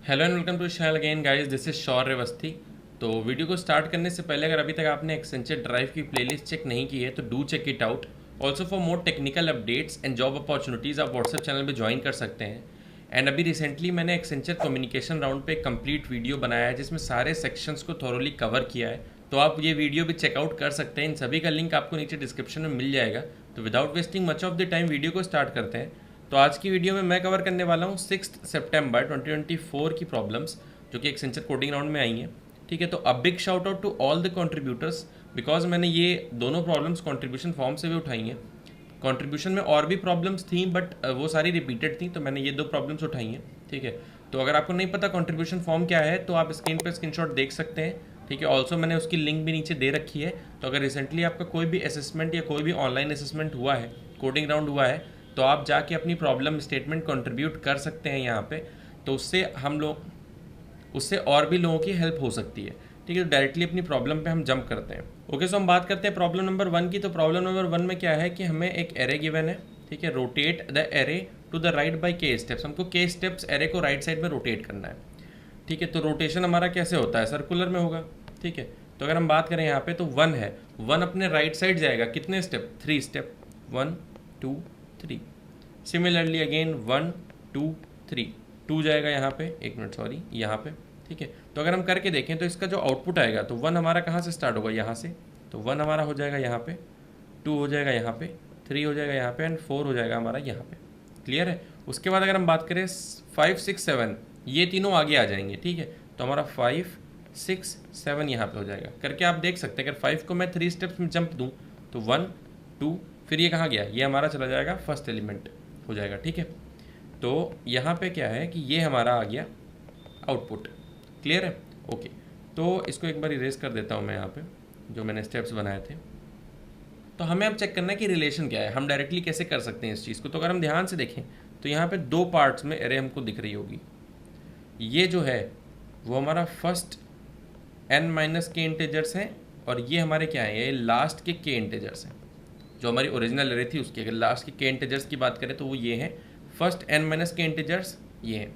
Hello and welcome to channel again guys, this is Shaurya Awasthi. तो video को start करने से पहले अगर अभी तक आपने एक्सेंचर ड्राइव की प्लेलिस्ट चेक नहीं की है तो do check it out. Also for more technical updates and job opportunities आप व्हाट्सएप चैनल पे ज्वाइन कर सकते हैं। एंड अभी रिसेंटली मैंने एक्सेंचर कम्युनिकेशन राउंड पे एक कंप्लीट वीडियो बनाया है जिसमें सारे सेक्शंस को थॉरोली कवर किया है, तो आप ये वीडियो भी चेकआउट कर सकते हैं। इन सभी का लिंक आपको नीचे डिस्क्रिप्शन में मिल जाएगा। तो without wasting much of the time video को स्टार्ट करते हैं। तो आज की वीडियो में मैं कवर करने वाला हूँ 6 सितंबर 2024 की प्रॉब्लम्स जो कि एक्सेंचर कोडिंग राउंड में आई हैं। ठीक है, तो a big shout out to all the contributors because मैंने ये दोनों प्रॉब्लम्स कंट्रीब्यूशन फॉर्म से भी उठाई हैं। कंट्रीब्यूशन में और भी प्रॉब्लम्स थी बट वो सारी रिपीटेड थी, तो मैंने ये दो प्रॉब्लम्स उठाई हैं। ठीक है, तो अगर आपको नहीं पता कंट्रीब्यूशन फॉर्म क्या है तो आप स्क्रीन पर स्क्रीनशॉट देख सकते हैं। ठीक है, ऑल्सो मैंने उसकी लिंक भी नीचे दे रखी है। तो अगर रिसेंटली आपका कोई भी असेसमेंट या कोई भी ऑनलाइन असेसमेंट हुआ है, कोडिंग राउंड हुआ है, तो आप जाके अपनी प्रॉब्लम स्टेटमेंट कंट्रीब्यूट कर सकते हैं यहाँ पे। तो उससे और भी लोगों की हेल्प हो सकती है। ठीक है, तो डायरेक्टली अपनी प्रॉब्लम पे हम जंप करते हैं। ओके, सो हम बात करते हैं प्रॉब्लम नंबर 1 की। तो प्रॉब्लम नंबर 1 में क्या है कि हमें एक एरे गिवन है। ठीक है, rotate the array to the right by K steps. हमको के स्टेप्स एरे को राइट साइड में रोटेट करना है। ठीक है, तो रोटेशन हमारा कैसे होता है, सर्कुलर में होगा। ठीक है, तो अगर हम बात करें यहाँ पे तो 1 है, 1 अपने राइट साइड जाएगा कितने स्टेप, 3 स्टेप, 1 2 3। सिमिलरली अगेन 1 2 3, 2 जाएगा यहाँ पे, एक मिनट सॉरी, यहाँ पे। ठीक है, तो अगर हम करके देखें तो इसका जो आउटपुट आएगा तो 1 हमारा कहाँ से स्टार्ट होगा, यहाँ से। तो 1 हमारा हो जाएगा यहाँ पे, 2 हो जाएगा यहाँ पे, 3 हो जाएगा यहाँ पे एंड 4 हो जाएगा हमारा यहाँ पे। क्लियर है। उसके बाद अगर हम बात करें 5 6 7, ये तीनों आगे आ जाएंगे। ठीक है, तो हमारा 5 6 7 यहाँ पे हो जाएगा। करके आप देख सकते हैं अगर 5 को मैं 3 स्टेप्स में जंप दूँ तो 1 2, फिर ये कहाँ गया, ये हमारा चला जाएगा फर्स्ट एलिमेंट हो जाएगा। ठीक है, तो यहाँ पे क्या है कि ये हमारा आ गया आउटपुट। क्लियर है। ओके, तो इसको एक बार इरेज कर देता हूँ मैं यहाँ पे जो मैंने स्टेप्स बनाए थे। तो हमें अब चेक करना है कि रिलेशन क्या है, हम डायरेक्टली कैसे कर सकते हैं इस चीज़ को। तो अगर हम ध्यान से देखें तो यहाँ पे 2 पार्ट्स में एरे हमको दिख रही होगी। ये जो है वो हमारा फर्स्ट n माइनस के इंटेजर्स हैं और ये हमारे क्या है, ये लास्ट के इंटेजर्स हैं। जो हमारी ओरिजिनल एरे थी उसकी अगर लास्ट के इंटेजर्स की बात करें तो वो ये हैं, फर्स्ट n माइनस के इंटेजर्स ये हैं।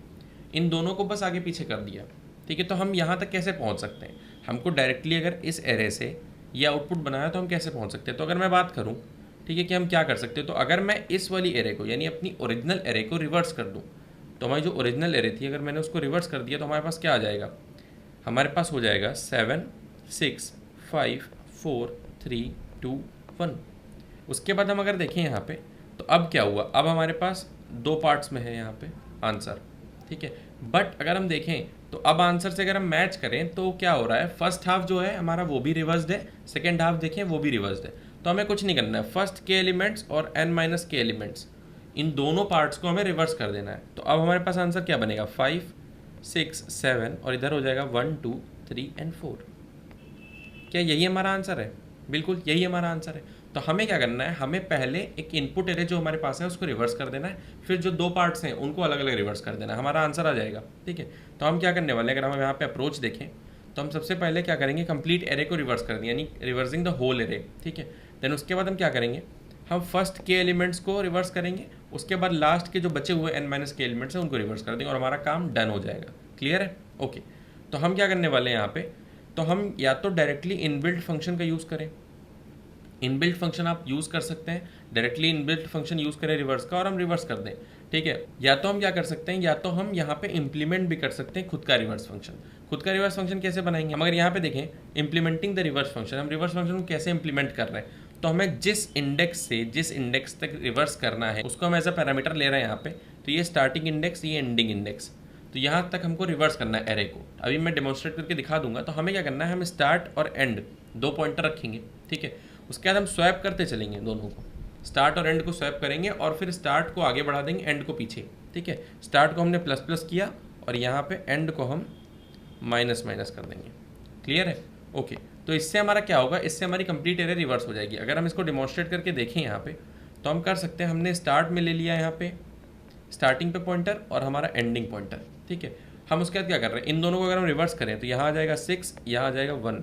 इन दोनों को बस आगे पीछे कर दिया। ठीक है, तो हम यहाँ तक कैसे पहुँच सकते हैं, हमको डायरेक्टली अगर इस एरे से ये आउटपुट बनाया तो हम कैसे पहुँच सकते हैं। तो अगर मैं बात करूँ, ठीक है, कि हम क्या कर सकते हैं, तो अगर मैं इस वाली एरे को यानी अपनी ओरिजिनल एरे को रिवर्स कर दूँ तो हमारी जो ओरिजिनल एरे थी अगर मैंने उसको रिवर्स कर दिया तो हमारे पास क्या आ जाएगा, हमारे पास हो जाएगा 7 6 5 4 3 2 1। उसके बाद हम अगर देखें यहाँ पे तो अब क्या हुआ, अब हमारे पास 2 पार्ट्स में है यहाँ पे आंसर। ठीक है, बट अगर हम देखें तो अब आंसर से अगर हम मैच करें तो क्या हो रहा है, फर्स्ट हाफ जो है हमारा वो भी रिवर्स्ड है, सेकेंड हाफ देखें वो भी रिवर्स्ड है। तो हमें कुछ नहीं करना है, फर्स्ट के एलिमेंट्स और n माइनस के एलिमेंट्स इन दोनों पार्ट्स को हमें रिवर्स कर देना है। तो अब हमारे पास आंसर क्या बनेगा, 5 6 7 और इधर हो जाएगा 1 2 3 एंड 4। क्या यही हमारा आंसर है, बिल्कुल यही हमारा आंसर है। तो हमें क्या करना है, हमें पहले एक इनपुट एरे जो हमारे पास है उसको रिवर्स कर देना है, फिर जो 2 पार्ट्स हैं उनको अलग अलग रिवर्स कर देना है, हमारा आंसर आ जाएगा। ठीक है, तो हम क्या करने वाले हैं, अगर हम यहाँ पे अप्रोच देखें तो हम सबसे पहले क्या करेंगे, कंप्लीट एरे को रिवर्स कर दें यानी रिवर्सिंग द होल एरे। ठीक है, देन उसके बाद हम क्या करेंगे, हम फर्स्ट के एलिमेंट्स को रिवर्स करेंगे, उसके बाद लास्ट के जो बचे हुए n माइनस के एलिमेंट्स हैं उनको रिवर्स कर देंगे और हमारा काम डन हो जाएगा। क्लियर है। ओके, तो हम क्या करने वाले हैं यहाँ पे, तो हम या तो डायरेक्टली इनबिल्ट फंक्शन का यूज़ करें, इनबिल्ट फंक्शन आप यूज़ कर सकते हैं, डायरेक्टली इनबिल्ट फंक्शन यूज़ करें रिवर्स का और हम रिवर्स कर दें। ठीक है, या तो हम क्या कर सकते हैं, या तो हम यहाँ पे इंप्लीमेंट भी कर सकते हैं खुद का रिवर्स फंक्शन। खुद का रिवर्स फंक्शन कैसे बनाएंगे, हम अगर यहाँ पे देखें इंप्लीमेंटिंग द रिवर्स फंक्शन, हम रिवर्स फंक्शन को कैसे इंप्लीमेंट कर रहे हैं, तो हमें जिस इंडेक्स से जिस इंडेक्स तक रिवर्स करना है उसको हम एज अ पैरामीटर ले रहे हैं यहाँ पे। तो ये स्टार्टिंग इंडेक्स, ये एंडिंग इंडेक्स, तो यहाँ तक हमको रिवर्स करना है एरे को। अभी मैं डेमोन्स्ट्रेट करके दिखा दूंगा। तो हमें क्या करना है, हम स्टार्ट और एंड 2 पॉइंटर रखेंगे। ठीक है, उसके बाद हम स्वैप करते चलेंगे, दोनों को स्टार्ट और एंड को स्वैप करेंगे और फिर स्टार्ट को आगे बढ़ा देंगे, एंड को पीछे। ठीक है, स्टार्ट को हमने प्लस प्लस किया और यहाँ पे एंड को हम माइनस माइनस कर देंगे। क्लियर है। ओके, तो इससे हमारा क्या होगा, इससे हमारी कंप्लीट एरे रिवर्स हो जाएगी। अगर हम इसको डिमॉन्स्ट्रेट करके देखें यहाँ पे तो हम कर सकते हैं, हमने स्टार्ट में ले लिया यहाँ पे स्टार्टिंग पे पॉइंटर और हमारा एंडिंग पॉइंटर। ठीक है, हम उसके बाद क्या कर रहे हैं, इन दोनों को अगर हम रिवर्स करें तो यहाँ आ जाएगा 6, यहाँ आ जाएगा 1।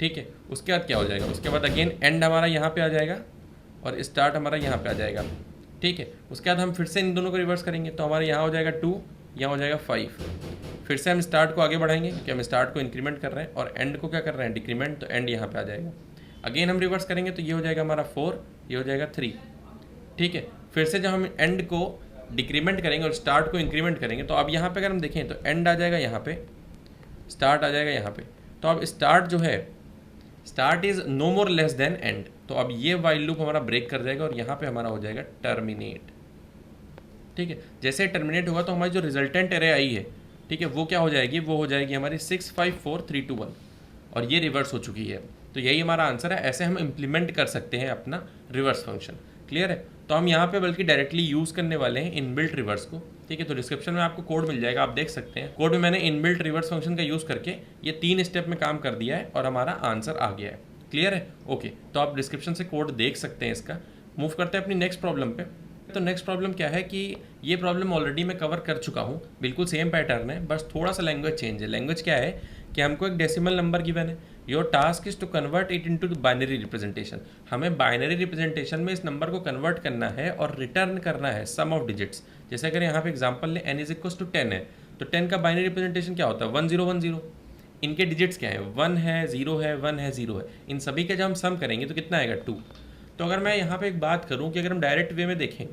ठीक है, उसके बाद क्या हो जाएगा, उसके बाद अगेन एंड हमारा यहाँ पे आ जाएगा और स्टार्ट हमारा यहाँ पे आ जाएगा। ठीक है, उसके बाद हम फिर से इन दोनों को रिवर्स करेंगे तो हमारे यहाँ हो जाएगा 2, यहाँ हो जाएगा 5। फिर से हम स्टार्ट को आगे बढ़ाएंगे क्योंकि हम स्टार्ट को इंक्रीमेंट कर रहे हैं और एंड को क्या कर रहे हैं, डिक्रीमेंट, तो एंड यहाँ पे आ जाएगा। अगेन हम रिवर्स करेंगे तो ये हो जाएगा हमारा 4, ये हो जाएगा 3, ठीक है। फिर से जब हम एंड को डिक्रीमेंट करेंगे और स्टार्ट को इंक्रीमेंट करेंगे तो अब यहाँ पे अगर हम देखें तो एंड आ जाएगा यहाँ पे, स्टार्ट आ जाएगा यहाँ पे। तो अब स्टार्ट जो है, start is no more less than end, तो अब ये वाइल लूप हमारा ब्रेक कर जाएगा और यहाँ पे हमारा हो जाएगा टर्मिनेट, ठीक है। जैसे टर्मिनेट होगा तो हमारी जो रिजल्टेंट एरे आई है, ठीक है, वो क्या हो जाएगी, वो हो जाएगी हमारी 6 5 4 3 2 1, और ये रिवर्स हो चुकी है। तो यही हमारा आंसर है। ऐसे हम इम्प्लीमेंट कर सकते हैं अपना रिवर्स फंक्शन। क्लियर है। तो हम यहाँ पे बल्कि डायरेक्टली यूज़ करने वाले हैं इनबिल्ट रिवर्स को, ठीक है। तो डिस्क्रिप्शन में आपको कोड मिल जाएगा, आप देख सकते हैं। कोड में मैंने इनबिल्ट रिवर्स फंक्शन का यूज़ करके ये 3 स्टेप में काम कर दिया है और हमारा आंसर आ गया है। क्लियर है, ओके। तो आप डिस्क्रिप्शन से कोड देख सकते हैं इसका। मूव करते हैं अपनी नेक्स्ट प्रॉब्लम पे। तो नेक्स्ट प्रॉब्लम क्या है कि ये प्रॉब्लम ऑलरेडी मैं कवर कर चुका हूँ, बिल्कुल सेम पैटर्न है, बस थोड़ा सा लैंग्वेज चेंज है। लैंग्वेज क्या है कि हमको एक डेसिमल नंबर गिवन है, your task is to convert it into binary representation. हमें बाइनरी रिप्रेजेंटेशन में इस नंबर को कन्वर्ट करना है और रिटर्न करना है सम ऑफ डिजिट्स। जैसे अगर यहाँ पे एग्जांपल लें n इज इक्वल टू 10 है, तो 10 का बाइनरी रिप्रेजेंटेशन क्या होता है, 1 0 1 0। इनके डिजिट्स क्या है, 1 है, 0 है, 1 है, 0 है। इन सभी का जब हम सम करेंगे तो कितना आएगा, 2। तो अगर मैं यहाँ पे एक बात करूँ कि अगर हम डायरेक्ट वे में देखें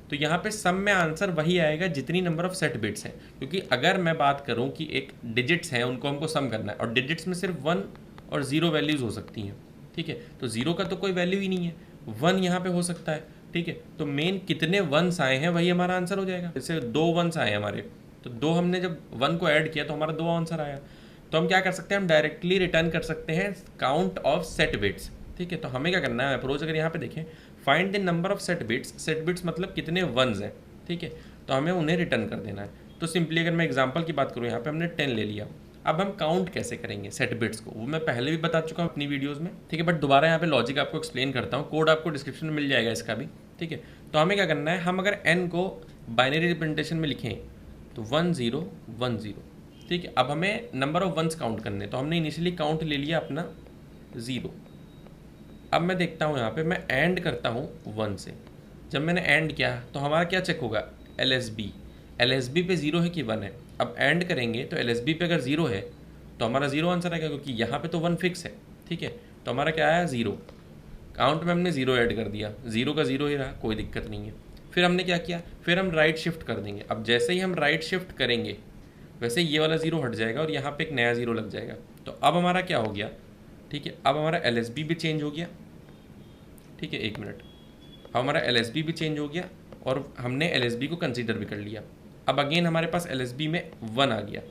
तो यहाँ पे सम में आंसर वही आएगा जितनी नंबर ऑफ सेट बिट्स हैं। क्योंकि अगर मैं बात करूँ कि एक डिजिट्स हैं उनको हमको सम करना है और डिजिट्स में सिर्फ 1 और 0 वैल्यूज़ हो सकती हैं, ठीक है। तो 0 का तो कोई वैल्यू ही नहीं है, 1 यहाँ पे हो सकता है, ठीक है। तो मेन कितने वंस आए हैं वही हमारा आंसर हो जाएगा। जैसे 2 वंस आए हमारे, तो 2 हमने जब 1 को ऐड किया तो हमारा 2 आंसर आया। तो हम क्या कर सकते हैं, हम डायरेक्टली रिटर्न कर सकते हैं काउंट ऑफ सेट बिट्स, ठीक है। तो हमें क्या करना है, अप्रोच अगर यहाँ पे देखें, find the number of set bits. Set bits मतलब कितने वंस हैं, ठीक है। तो हमें उन्हें रिटर्न कर देना है। तो सिंपली अगर मैं एग्जांपल की बात करूँ, यहाँ पे हमने 10 ले लिया। अब हम काउंट कैसे करेंगे सेट बिट्स को, वो मैं पहले भी बता चुका हूँ अपनी वीडियोज़ में, ठीक है। बट दोबारा यहाँ पे लॉजिक आपको एक्सप्लेन करता हूँ। कोड आपको डिस्क्रिप्शन में मिल जाएगा इसका भी, ठीक है। तो हमें क्या करना है, हम अगर n को बाइनरी रिप्रेजेंटेशन में लिखें तो 1 0 1 0, ठीक है। अब हमें नंबर ऑफ वंस काउंट करने, तो हमने इनिशियली काउंट ले लिया अपना 0। अब मैं देखता हूँ यहाँ पे मैं एंड करता हूँ 1 से। जब मैंने एंड किया तो हमारा क्या चेक होगा, LSB पे 0 है कि 1 है। अब एंड करेंगे तो LSB पे अगर 0 है तो हमारा 0 आंसर आएगा, क्योंकि यहाँ पे तो 1 फिक्स है, ठीक है। तो हमारा क्या आया, 0। काउंट में हमने 0 ऐड कर दिया, 0 का 0 ही रहा, कोई दिक्कत नहीं है। फिर हमने क्या किया, फिर हम राइट शिफ्ट कर देंगे। अब जैसे ही हम राइट शिफ्ट करेंगे वैसे ये वाला 0 हट जाएगा और यहाँ पे एक नया 0 लग जाएगा। तो अब हमारा क्या हो गया, ठीक है, अब हमारा LSB भी चेंज हो गया, ठीक है। 1 मिनट, अब हमारा LSB भी चेंज हो गया और हमने LSB को कंसीडर भी कर लिया। अब अगेन हमारे पास LSB में 1 आ गया।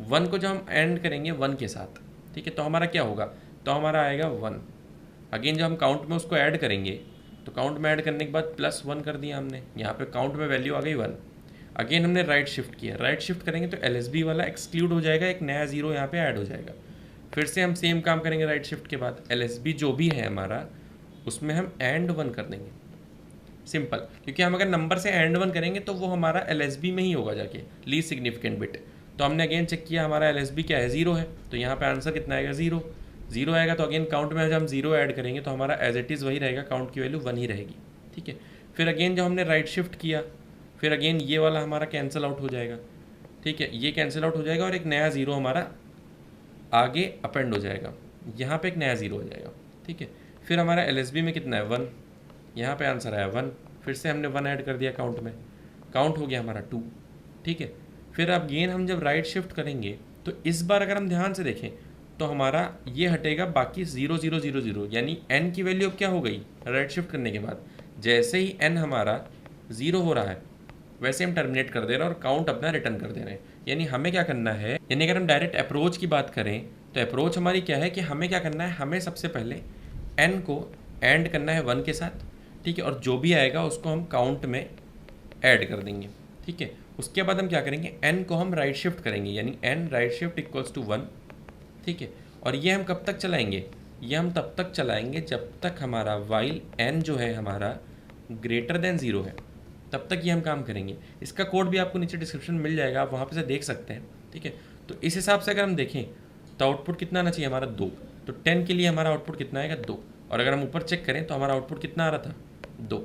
1 को जब हम एंड करेंगे 1 के साथ, ठीक है, तो हमारा क्या होगा, तो हमारा आएगा 1। अगेन जब हम काउंट में उसको ऐड करेंगे तो काउंट में ऐड करने के बाद +1 कर दिया हमने, यहाँ पे काउंट में वैल्यू आ गई 1। अगेन हमने राइट शिफ्ट किया, राइट शिफ्ट करेंगे तो LSB वाला एक्सक्लूड हो जाएगा, एक नया 0 यहाँ पे ऐड हो जाएगा। फिर से हम सेम काम करेंगे राइट शिफ्ट के बाद, LSB जो भी है हमारा उसमें हम एंड 1 कर देंगे, सिंपल। क्योंकि हम अगर नंबर से एंड 1 करेंगे तो वो हमारा LSB में ही होगा जाके, लीस्ट सिग्निफिकेंट बिट। तो हमने अगेन चेक किया हमारा LSB क्या है, 0 है, तो यहाँ पे आंसर कितना आएगा, 0 आएगा। तो अगेन काउंट में जब हम 0 ऐड करेंगे तो हमारा एज इट इज़ वही रहेगा, काउंट की वैल्यू 1 ही रहेगी, ठीक है। फिर अगेन जब हमने राइट शिफ्ट किया, फिर अगेन ये वाला हमारा कैंसिल आउट हो जाएगा, ठीक है, ये कैंसिल आउट हो जाएगा और एक नया 0 हमारा आगे अपेंड हो जाएगा, यहाँ पे एक नया 0 हो जाएगा, ठीक है। फिर हमारा LSB में कितना है, 1, यहाँ पे आंसर आया 1। फिर से हमने 1 ऐड कर दिया काउंट में, काउंट हो गया हमारा 2, ठीक है। फिर अगेन हम जब राइट शिफ्ट करेंगे तो इस बार अगर हम ध्यान से देखें तो हमारा ये हटेगा, बाकी 0 0 0 0, यानी n की वैल्यू अब क्या हो गई राइट शिफ्ट करने के बाद, जैसे ही n हमारा 0 हो रहा है वैसे हम टर्मिनेट कर दे रहे हैं और काउंट अपना रिटर्न कर दे रहे हैं। यानी हमें क्या करना है, यानी अगर हम डायरेक्ट अप्रोच की बात करें तो अप्रोच हमारी क्या है कि हमें क्या करना है, हमें सबसे पहले n को एंड करना है 1 के साथ, ठीक है, और जो भी आएगा उसको हम काउंट में ऐड कर देंगे, ठीक है। उसके बाद हम क्या करेंगे, n को हम राइट शिफ्ट करेंगे, यानी n right shift equals to 1, ठीक है। और ये हम कब तक चलाएंगे, ये हम तब तक चलाएंगे जब तक हमारा वाइल n जो है हमारा ग्रेटर देन 0 है, तब तक ये हम काम करेंगे। इसका कोड भी आपको नीचे डिस्क्रिप्शन में मिल जाएगा, आप वहाँ पे से देख सकते हैं, ठीक है। तो इस हिसाब से अगर हम देखें तो आउटपुट कितना आना चाहिए हमारा, 2। तो 10 के लिए हमारा आउटपुट कितना आएगा, 2। और अगर हम ऊपर चेक करें तो हमारा आउटपुट कितना आ रहा था, 2।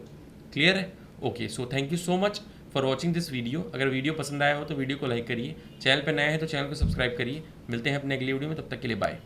क्लियर है, okay. So thank you so much. For watching this video. अगर वीडियो पसंद आया हो तो वीडियो को लाइक करिए, चैनल पर नया है तो चैनल को सब्सक्राइब करिए। मिलते हैं अपने अगली वीडियो में, तब तक के लिए बाय।